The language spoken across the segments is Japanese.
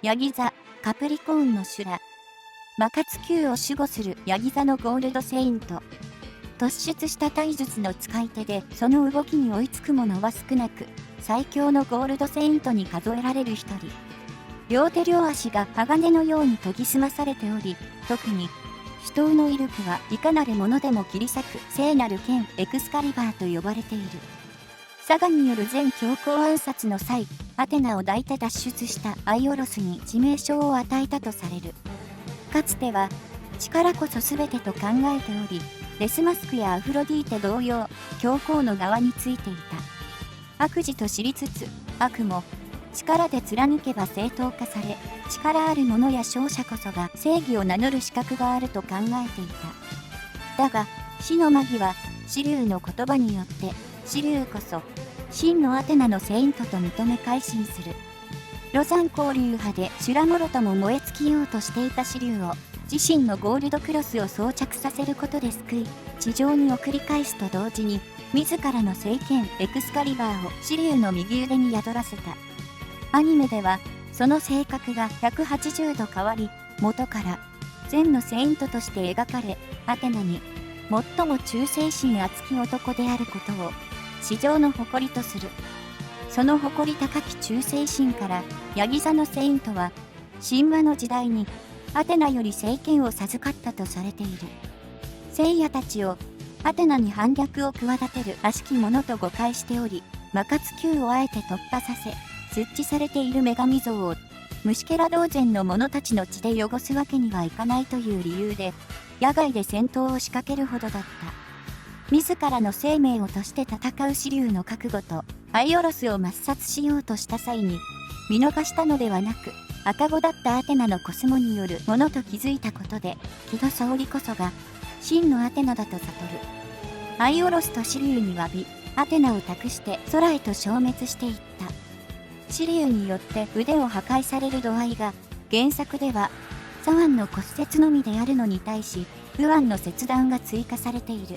ヤギ座、カプリコーンの修羅。魔活球を守護するヤギ座のゴールドセイント。突出した体術の使い手で、その動きに追いつく者は少なく、最強のゴールドセイントに数えられる一人。両手両足が鋼のように研ぎ澄まされており、特に、死闘の威力はいかなるものでも切り裂く聖なる剣エクスカリバーと呼ばれている。サガによる全教皇暗殺の際、アテナを抱いて脱出したアイオロスに致命傷を与えたとされる。かつては、力こそ全てと考えており、デスマスクやアフロディーテ同様、教皇の側についていた。悪事と知りつつ、悪も、力で貫けば正当化され、力ある者や勝者こそが正義を名乗る資格があると考えていた。だが、死の間際、シリュウの言葉によって、シリュウこそ、真のアテナのセイントと認め改心する。ロザン交流派で修羅もろとも燃え尽きようとしていたシリュウを、自身のゴールドクロスを装着させることで救い、地上に送り返すと同時に、自らの聖剣エクスカリバーをシリュウの右腕に宿らせた。アニメでは、その性格が180度変わり、元から善のセイントとして描かれ、アテナに最も忠誠心厚き男であることを、至上の誇りとする。その誇り高き忠誠心から、ヤギ座のセイントは、神話の時代に、アテナより聖剣を授かったとされている。聖夜たちを、アテナに反逆を企てる悪しき者と誤解しており、魔活球をあえて突破させ、設置されている女神像を、虫けら同然の者たちの血で汚すわけにはいかないという理由で、野外で戦闘を仕掛けるほどだった。自らの生命を賭して戦うシリュウの覚悟と、アイオロスを抹殺しようとした際に、見逃したのではなく、赤子だったアテナのコスモによるものと気づいたことで、木戸沙織こそが、真のアテナだと悟る。アイオロスとシリュウに詫び、アテナを託して空へと消滅していった。シリュウによって腕を破壊される度合いが、原作では、左腕の骨折のみであるのに対し、右腕の切断が追加されている。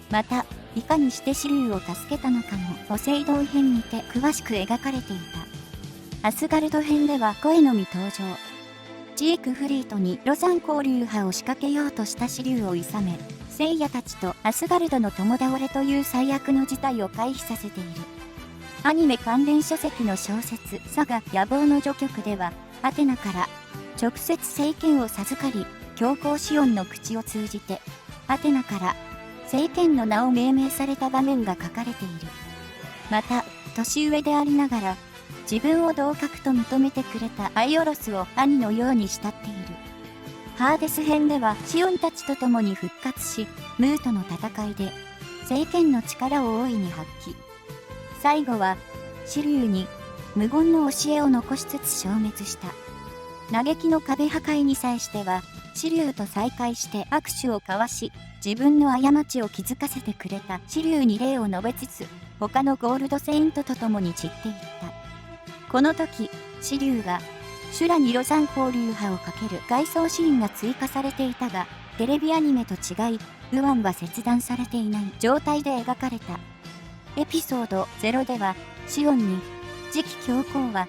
また、いかにしてシリュウを助けたのかも、ポセイドン編にて詳しく描かれていた。アスガルド編では声のみ登場。ジークフリートにロザン交流派を仕掛けようとしたシリュウを諌め、聖夜たちとアスガルドの共倒れという最悪の事態を回避させている。アニメ関連書籍の小説、サガ野望の序曲では、アテナから直接聖剣を授かり、教皇シオンの口を通じて、アテナから聖剣の名を命名された場面が書かれている。また、年上でありながら、自分を同格と認めてくれたアイオロスを兄のように慕っている。ハーデス編ではシオンたちと共に復活し、ムーとの戦いで、聖剣の力を大いに発揮。最後は、シリュウに無言の教えを残しつつ消滅した。嘆きの壁破壊に際しては、シリュウと再会して握手を交わし、自分の過ちを気づかせてくれたシリュウに礼を述べつつ、他のゴールドセイントと共に散っていった。この時、シリュウが、修羅にロザン交流派をかける外装シーンが追加されていたが、テレビアニメと違い、右腕は切断されていない状態で描かれた。エピソード0では、シオンに、次期教皇は、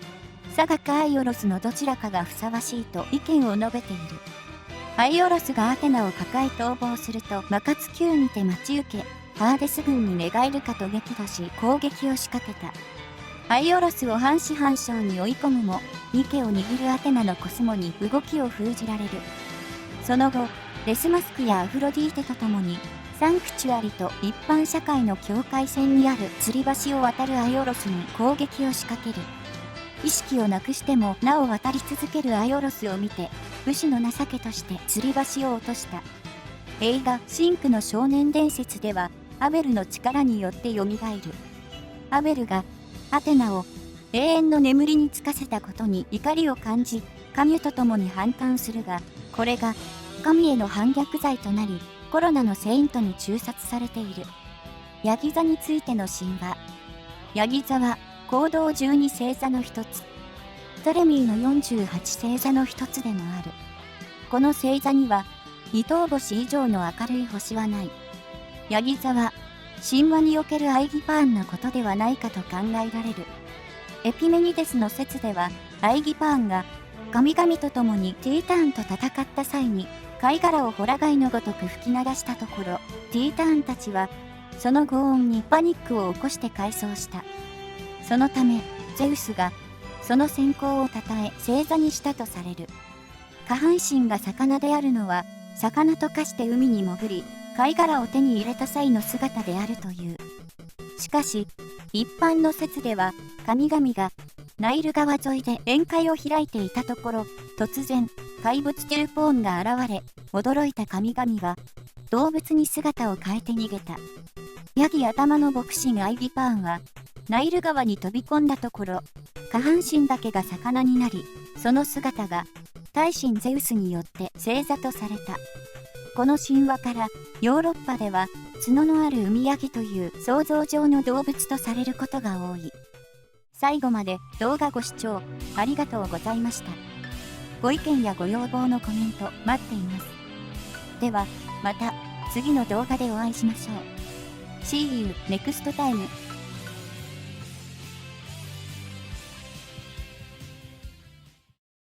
サガかアイオロスのどちらかがふさわしいと意見を述べている。アイオロスがアテナを抱え逃亡すると、魔活球にて待ち受け、ハーデス軍に寝返るかと激怒し攻撃を仕掛けた。アイオロスを半死半生に追い込むも、ニケを握るアテナのコスモに動きを封じられる。その後、デスマスクやアフロディーテと共に、サンクチュアリと一般社会の境界線にある吊り橋を渡るアイオロスに攻撃を仕掛ける。意識をなくしてもなお渡り続けるアイオロスを見て、武士の情けとして吊り橋を落とした。映画、シンクの少年伝説では、アベルの力によって蘇る。アベルが、アテナを永遠の眠りにつかせたことに怒りを感じ、神と共に反感するが、これが神への反逆罪となり、コロナのセイントに誅殺されている。ヤギ座についての神話。ヤギ座は、行動12星座の一つ。トレミーの48星座の一つでもある。この星座には、二等星以上の明るい星はない。ヤギ座は、神話におけるアイギパーンのことではないかと考えられる。エピメニデスの説では、アイギパーンが、神々と共にティーターンと戦った際に、貝殻をホラ貝のごとく吹き流したところ、ティーターンたちは、その轟音にパニックを起こして敗走した。そのため、ゼウスが、その閃光をたたえ正座にしたとされる。下半身が魚であるのは、魚と化して海に潜り、貝殻を手に入れた際の姿であるという。しかし、一般の説では、神々が、ナイル川沿いで宴会を開いていたところ、突然、怪物テューポーンが現れ、驚いた神々は、動物に姿を変えて逃げた。ヤギ頭の牧師アイビパーンは、ナイル川に飛び込んだところ、下半身だけが魚になり、その姿が、大神ゼウスによって正座とされた。この神話から、ヨーロッパでは、角のある海ヤギという想像上の動物とされることが多い。最後まで動画ご視聴ありがとうございました。ご意見やご要望のコメント待っています。では、また次の動画でお会いしましょう。See you next time.